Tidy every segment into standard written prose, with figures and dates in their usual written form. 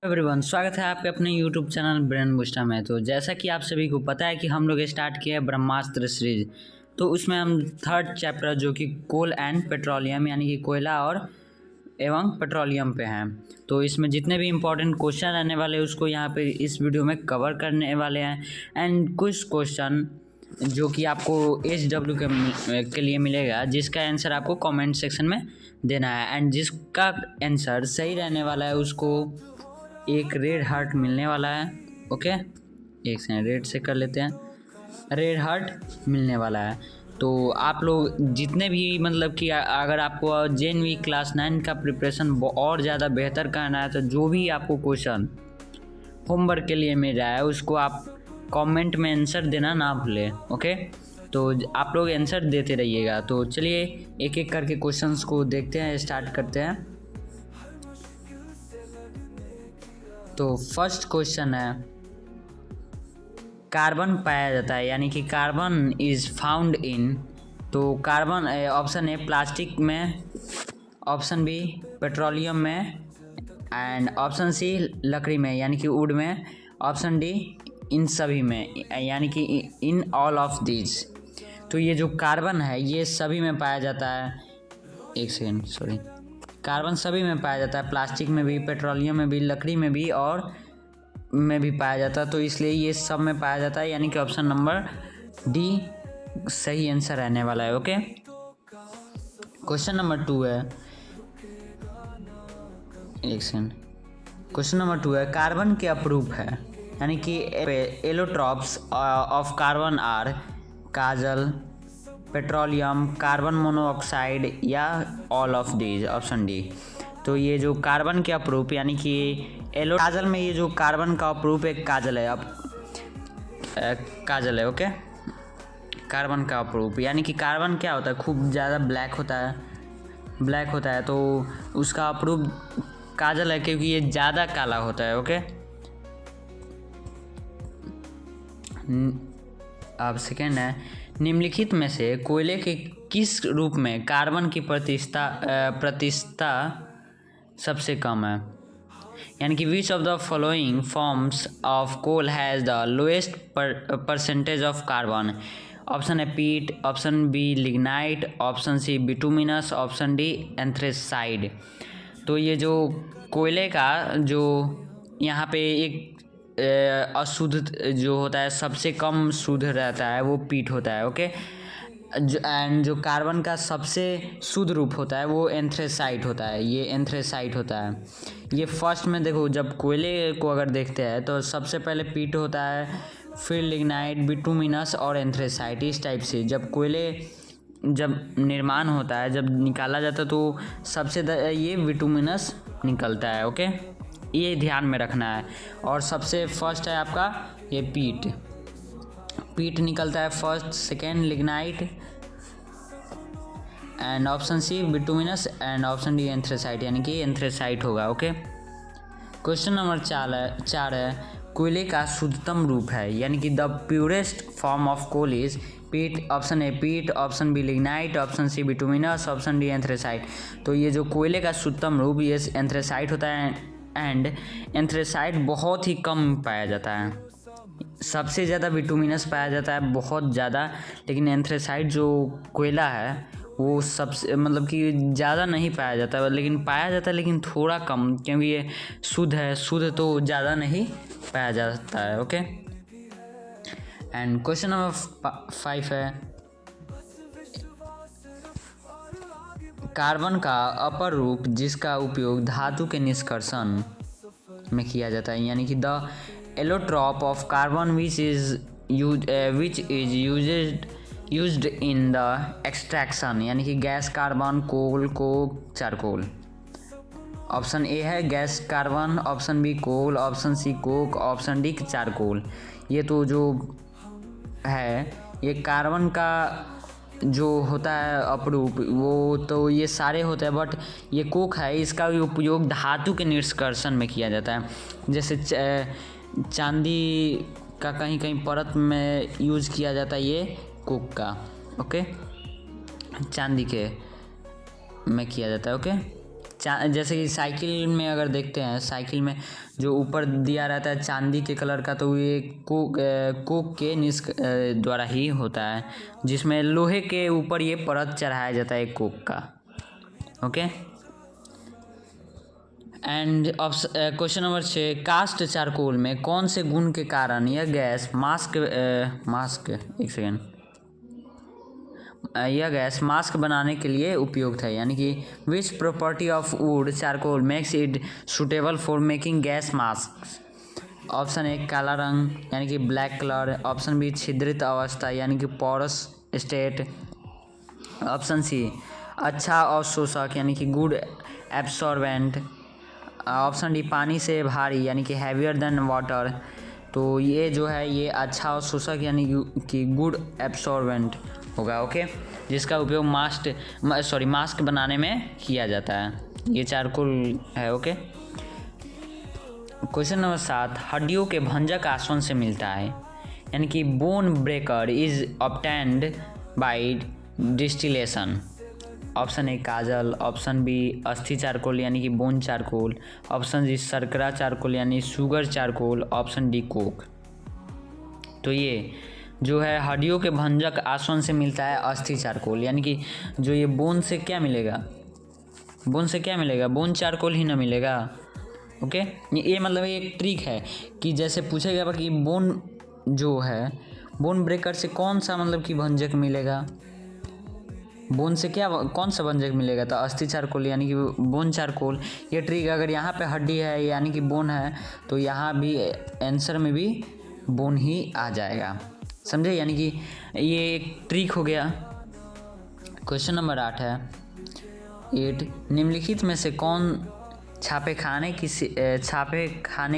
Everyone, स्वागत है आपके अपने यूट्यूब चैनल ब्रेन बूस्टर में। तो जैसा कि आप सभी को पता है कि हम लोग स्टार्ट किए ब्रह्मास्त्र सीरीज। तो उसमें हम थर्ड चैप्टर जो कि कोल एंड पेट्रोलियम यानी कि कोयला और एवं पेट्रोलियम पे हैं। तो इसमें जितने भी इम्पोर्टेंट क्वेश्चन रहने वाले उसको यहाँ पे इस वीडियो में कवर करने वाले हैं। एंड कुछ क्वेश्चन जो कि आपको HW के लिए मिलेगा, जिसका आंसर आपको कमेंट सेक्शन में देना है। एंड जिसका आंसर सही रहने वाला है उसको एक रेड हार्ट मिलने वाला है। ओके, एक सेकंड रेड से कर लेते हैं। रेड हार्ट मिलने वाला है। तो आप लोग जितने भी मतलब कि अगर आपको JNV क्लास 9 का प्रिपरेशन और ज़्यादा बेहतर करना है तो जो भी आपको क्वेश्चन होमवर्क के लिए मिल रहा है उसको आप कमेंट में आंसर देना ना भूलें। ओके, तो आप लोग आंसर देते रहिएगा। तो चलिए एक एक करके क्वेश्चंस को देखते हैं, स्टार्ट करते हैं। तो फर्स्ट क्वेश्चन है, कार्बन पाया जाता है यानी कि कार्बन इज फाउंड इन। तो कार्बन ऑप्शन ए प्लास्टिक में, ऑप्शन बी पेट्रोलियम में, एंड ऑप्शन सी लकड़ी में यानी कि वुड में, ऑप्शन डी इन सभी में यानी कि इन ऑल ऑफ दीज। तो ये जो कार्बन है ये सभी में पाया जाता है। एक सेकेंड, सॉरी, कार्बन सभी में पाया जाता है, प्लास्टिक में भी, पेट्रोलियम में भी, लकड़ी में भी और में भी पाया जाता है। तो इसलिए ये सब में पाया जाता है यानी कि ऑप्शन नंबर डी सही आंसर रहने वाला है। ओके, क्वेश्चन नंबर 2 है, एक सेकेंड, क्वेश्चन नंबर 2 है, कार्बन के अपरूप है यानी कि एलोट्रॉप्स ऑफ कार्बन आर काजल, पेट्रोलियम, कार्बन मोनोऑक्साइड या all of these, option D. तो ये जो कार्बन के अपरूप यानी कि काजल में ये जो कार्बन का अपरूप एक काजल है। अब काजल है। ओके, कार्बन का अपरूप यानी कि कार्बन क्या होता है, खूब ज़्यादा ब्लैक होता है तो उसका अपरूप काजल है क्योंकि ये ज़्यादा काला होता है। ओके, अब सेकेंड है, निम्नलिखित में से कोयले के किस रूप में कार्बन की प्रतिशतता सबसे कम है यानी कि which of the following forms of coal has the lowest percentage of carbon. Option है peat, option B lignite, option C bituminous, option D anthracite. तो ये जो कोयले का जो यहाँ पे एक अशुद्ध जो होता है, सबसे कम शुद्ध रहता है वो पीट होता है। ओके, एंड जो कार्बन का सबसे शुद्ध रूप होता है वो एंथ्रेसाइट होता है। ये एंथ्रेसाइट होता है। ये फर्स्ट में देखो, जब कोयले को अगर देखते हैं तो सबसे पहले पीट होता है, फिर लिग्नाइट, बिटुमिनस और एंथ्रेसाइट। इस टाइप से जब कोयले जब निर्माण होता है, जब निकाला जाता है तो सबसे ये बिटुमिनस निकलता है। ओके, ये ध्यान में रखना है। और सबसे फर्स्ट है आपका ये पीट निकलता है first, second lignite and option C bituminous and option D anthracite यानी कि एंथ्रेसाइट होगा। ओके, क्वेश्चन नंबर 4 है, कोयले का शुद्धतम रूप है यानी कि the purest form of coal is peat. Option A peat, option B lignite, option C bituminous, option D anthracite. तो ये जो कोयले का शुद्धतम रूप ये एंथ्रेसाइट होता है। एंड एंथ्रेसाइट बहुत ही कम पाया जाता है, सबसे ज़्यादा बिटुमिनस पाया जाता है बहुत ज़्यादा, लेकिन एंथ्रेसाइट जो कोयला है वो सबसे मतलब कि ज़्यादा नहीं पाया जाता है, लेकिन पाया जाता है लेकिन थोड़ा कम, क्योंकि ये शुद्ध है, शुद्ध तो ज़्यादा नहीं पाया जाता है। ओके, एंड क्वेश्चन नंबर 5 है, कार्बन का अपर रूप जिसका उपयोग धातु के निष्कर्षण में किया जाता है यानी कि the allotrope of carbon which is used in the extraction यानी कि gas carbon, coal, coke, charcoal. Option A है gas carbon, option B coal, option C coke, option D charcoal. ये तो जो है ये कार्बन का जो होता है अपरूप वो तो ये सारे होते हैं, बट ये कोक है, इसका भी उपयोग धातु के निष्कर्षण में किया जाता है। जैसे चांदी का कहीं कहीं परत में यूज़ किया जाता है ये कोक का। ओके, चांदी के में किया जाता है। ओके, जैसे कि साइकिल में अगर देखते हैं, साइकिल में जो ऊपर दिया रहता है चांदी के कलर का, तो ये कोक के द्वारा ही होता है, जिसमें लोहे के ऊपर ये परत चढ़ाया जाता है कोक का। Okay. And question number 6, cast charcoal में कौन से गुण के कारण यह गैस यह गैस मास्क बनाने के लिए उपयुक्त है, यानी कि which property of would charcoal makes it suitable for making gas mask. Option A काला रंग यानी कि ब्लैक कलर, ऑप्शन बी छिद्रित अवस्था यानी कि पोरस स्टेट, ऑप्शन सी अच्छा अवशोषक यानी कि गुड एब्सॉर्बेंट, ऑप्शन डी पानी से भारी यानी कि हैवियर देन वाटर। तो ये जो है ये अच्छा अवशोषक यानी कि गुड एब्सॉर्बेंट होगा। ओके, जिसका उपयोग मास्क बनाने में किया जाता है, ये चारकोल है। ओके। क्वेश्चन नंबर 7, हड्डियों के भंजक आसवन से मिलता है, यानी कि bone breaker is obtained by distillation. Option A काजल, ऑप्शन बी अस्थि चारकोल यानी कि बोन चारकोल, ऑप्शन सी शर्करा चारकोल यानी sugar charcoal, option D coke. तो ये जो है हड्डियों के भंजक आसवन से मिलता है अस्थि चारकोल, यानी कि जो ये बोन से क्या मिलेगा, बोन चारकोल ही ना मिलेगा। ओके, ये मतलब एक ट्रिक है कि जैसे पूछेगा कि बोन जो है बोन ब्रेकर से कौन सा मतलब कि भंजक मिलेगा, बोन से कौन सा भंजक मिलेगा, तो अस्थि चारकोल यानी कि बोन चारकोल। ये ट्रिक अगर यहाँ पे हड्डी है यानी कि बोन है तो यहाँ भी आंसर में भी बोन ही आ जाएगा, समझे, यानी कि ये एक ट्रिक हो गया। क्वेश्चन नंबर 8 है 8, निम्नलिखित में से कौन छापे खाने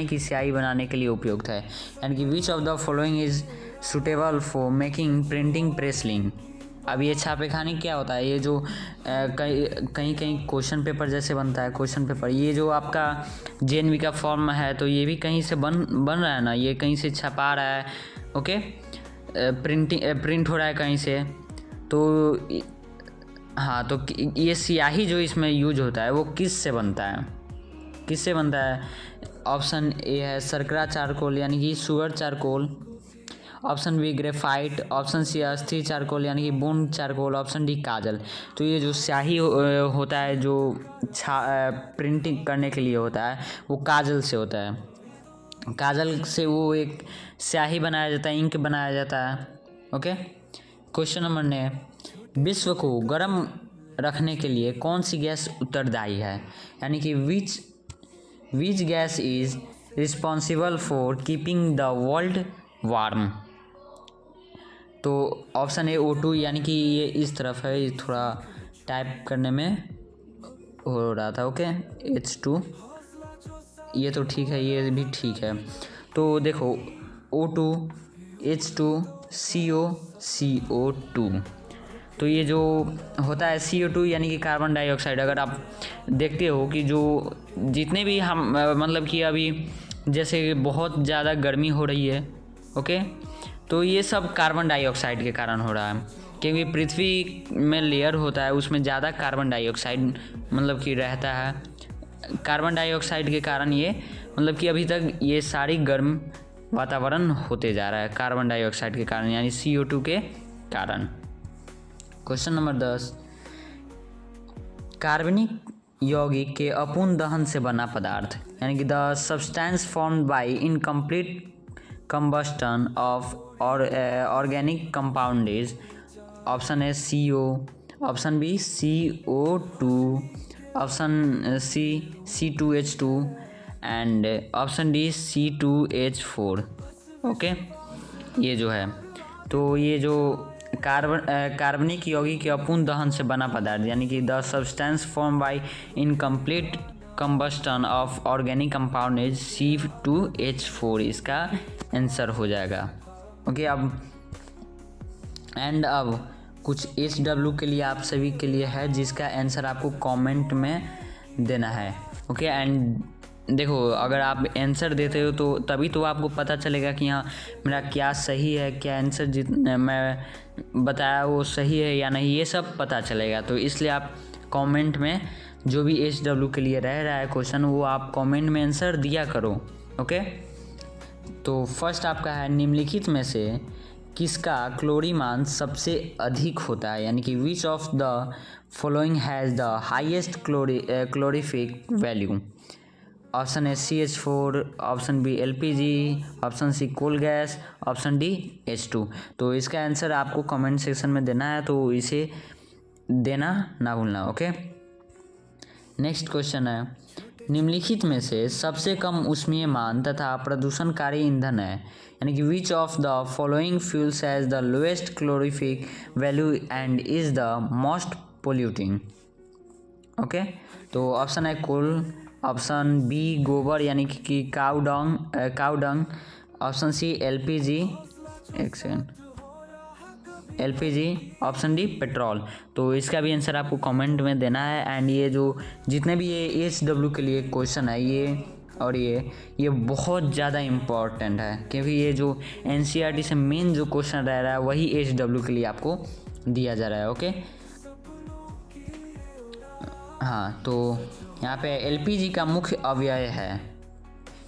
की स्याही बनाने के लिए उपयुक्त है, यानी कि which of the following is suitable for making printing press link. अब ये छापे खाने क्या होता है, ये जो कहीं क्वेश्चन पेपर जैसे बनता है क्वेश्चन पेपर, ये जो आपका जेएनवी का फॉर्म है तो ये भी कहीं से बन रहा है ना, ये कहीं से छपा रहा है। ओके, प्रिंट हो रहा है कहीं से, तो हाँ, तो ये स्याही जो इसमें यूज होता है वो किससे बनता है, ऑप्शन ए है शर्करा चारकोल यानी कि sugar charcoal, option B graphite, option C अस्थि चारकोल यानी कि बोन चारकोल, ऑप्शन डी काजल। तो ये जो स्याही होता है जो प्रिंटिंग करने के लिए होता है वो काजल से होता है, काजल से वो एक स्याही बनाया जाता है, इंक बनाया जाता है। ओके। क्वेश्चन नंबर 9, विश्व को गर्म रखने के लिए कौन सी गैस उत्तरदायी है, यानी कि which gas is responsible for keeping the world warm. तो ऑप्शन ए O2 यानी कि ये इस तरफ है, ये थोड़ा टाइप करने में हो रहा था। ओके, H2 ये तो ठीक है, ये भी ठीक है। तो देखो O2 H2 CO2, तो ये जो होता है CO2 यानी कि कार्बन डाइऑक्साइड। अगर आप देखते हो कि जो जितने भी हम मतलब कि अभी जैसे बहुत ज़्यादा गर्मी हो रही है, ओके, तो ये सब कार्बन डाइऑक्साइड के कारण हो रहा है, क्योंकि पृथ्वी में लेयर होता है उसमें ज़्यादा कार्बन डाइऑक्साइड मतलब कि रहता है। कार्बन डाइऑक्साइड के कारण ये मतलब कि अभी तक ये सारी गर्म वातावरण होते जा रहा है कार्बन डाइऑक्साइड के कारण, यानी CO2 के कारण। क्वेश्चन नंबर 10, कार्बनिक यौगिक के अपूर्ण दहन से बना पदार्थ, यानी कि the substance formed by incomplete combustion of organic compound is option A CO, option B CO2, option C C2H2 and option D C2H4। Okay, ये जो है तो ये जो कार्बनिक यौगिक के अपूर्ण दहन से बना पदार्थ, यानी कि the substance form by incomplete combustion of organic compound is C2H4 इसका आंसर हो जाएगा। ओके, अब कुछ HW के लिए आप सभी के लिए है जिसका आंसर आपको कमेंट में देना है। ओके, एंड देखो अगर आप आंसर देते हो तो तभी तो आपको पता चलेगा कि हाँ मेरा क्या सही है, क्या आंसर जितना मैं बताया वो सही है या नहीं, ये सब पता चलेगा। तो इसलिए आप कमेंट में जो भी HW के लिए रह रहा है क्वेश्चन वो आप कमेंट में आंसर दिया करो। ओके, तो फर्स्ट आपका है निम्नलिखित में से किसका क्लोरी मान सबसे अधिक होता है, यानी कि which of the following has the highest calorific value. Option A CH4, option B LPG, option C coal gas, option D H2। तो इसका आंसर आपको कमेंट सेक्शन में देना है, तो इसे देना ना भूलना। ओके, नेक्स्ट क्वेश्चन है निम्नलिखित में से सबसे कम ऊष्मीय मान तथा प्रदूषणकारी ईंधन है, यानी कि which of the following fuels has the lowest calorific value and is the most polluting. Okay, तो ऑप्शन है कोल, ऑप्शन बी गोबर यानी कि cow dung, option C LPG, एक second, LPG, option D petrol. तो इसका भी आंसर आपको कमेंट में देना है। एंड ये जो जितने भी ये HW के लिए क्वेश्चन है ये बहुत ज़्यादा इम्पोर्टेंट है, क्योंकि ये जो NCERT से मेन जो क्वेश्चन रह रहा है वही HW के लिए आपको दिया जा रहा है। ओके, हाँ, तो यहाँ पे LPG का मुख्य अवयव है,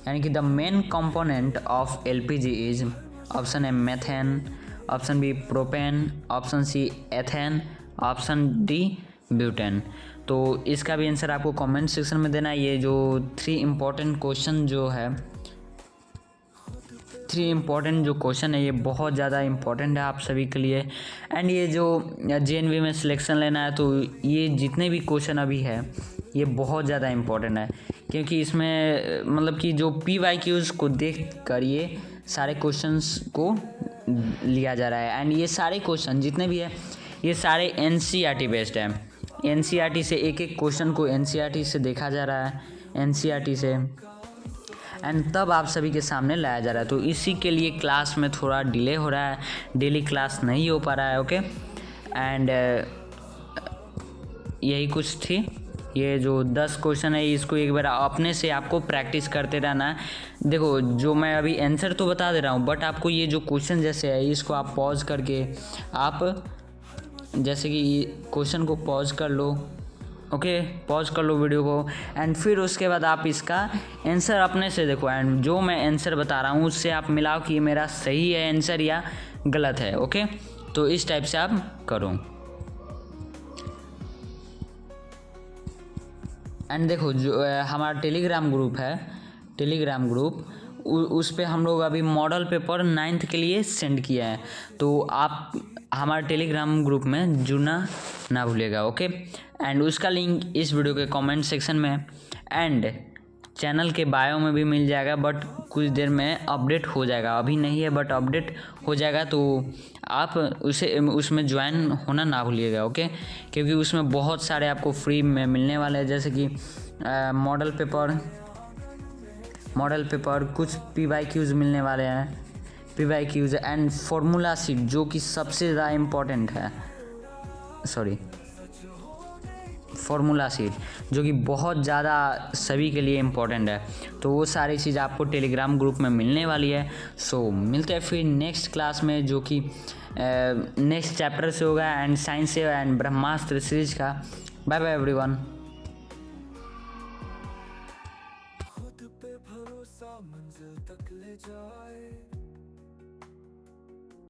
यानी कि the main component of LPG is, option A methane, option B propane, option C ethane, option D butane. तो इसका भी आंसर आपको कमेंट सेक्शन में देना है। ये जो 3 इम्पोर्टेंट क्वेश्चन जो क्वेश्चन है ये बहुत ज़्यादा इम्पोर्टेंट है आप सभी के लिए। एंड ये जो JNV में सिलेक्शन लेना है तो ये जितने भी क्वेश्चन अभी है ये बहुत ज़्यादा इम्पोर्टेंट है, क्योंकि इसमें मतलब कि जो PYQs को देख कर ये सारे क्वेश्चंस को लिया जा रहा है। एंड ये सारे क्वेश्चन जितने भी है ये सारे NCERT बेस्ड है। NCERT से एक क्वेश्चन को NCERT से देखा जा रहा है, NCERT से, एंड तब आप सभी के सामने लाया जा रहा है। तो इसी के लिए क्लास में थोड़ा डिले हो रहा है, डेली क्लास नहीं हो पा रहा है। ओके, एंड यही कुछ थी। ये जो 10 क्वेश्चन है इसको एक बार अपने से आपको प्रैक्टिस करते रहना है। देखो, जो मैं अभी आंसर तो बता दे रहा हूँ, बट आपको ये जो क्वेश्चन जैसे है इसको आप पॉज करके आप जैसे कि क्वेश्चन को पॉज कर लो। ओके, पॉज कर लो वीडियो को, एंड फिर उसके बाद आप इसका आंसर अपने से देखो, एंड जो मैं आंसर बता रहा हूँ उससे आप मिलाओ कि मेरा सही है आंसर या गलत है। ओके, तो इस टाइप से आप करो। एंड देखो, जो हमारा टेलीग्राम ग्रुप है, टेलीग्राम ग्रुप, उस पे हम लोग अभी मॉडल पेपर 9th के लिए सेंड किया है, तो आप हमारे टेलीग्राम ग्रुप में जुड़ना ना भूलिएगा। ओके, एंड उसका लिंक इस वीडियो के कमेंट सेक्शन में एंड चैनल के बायो में भी मिल जाएगा, बट कुछ देर में अपडेट हो जाएगा, अभी नहीं है बट अपडेट हो जाएगा, तो आप उसमें ज्वाइन होना ना भूलिएगा। ओके, क्योंकि उसमें बहुत सारे आपको फ्री में मिलने वाले हैं, जैसे कि मॉडल पेपर, कुछ PYQs मिलने वाले हैं, PYQs एंड फॉर्मूला शीट जो कि सबसे ज़्यादा इम्पोर्टेंट है, फॉर्मूला शीट जो कि बहुत ज़्यादा सभी के लिए इम्पोर्टेंट है। तो वो सारी चीज़ आपको टेलीग्राम ग्रुप में मिलने वाली है। सो मिलते हैं फिर नेक्स्ट क्लास में, जो कि नेक्स्ट चैप्टर से होगा, एंड साइंस से एंड ब्रह्मास्त्र सीरीज का। Bye bye everyone.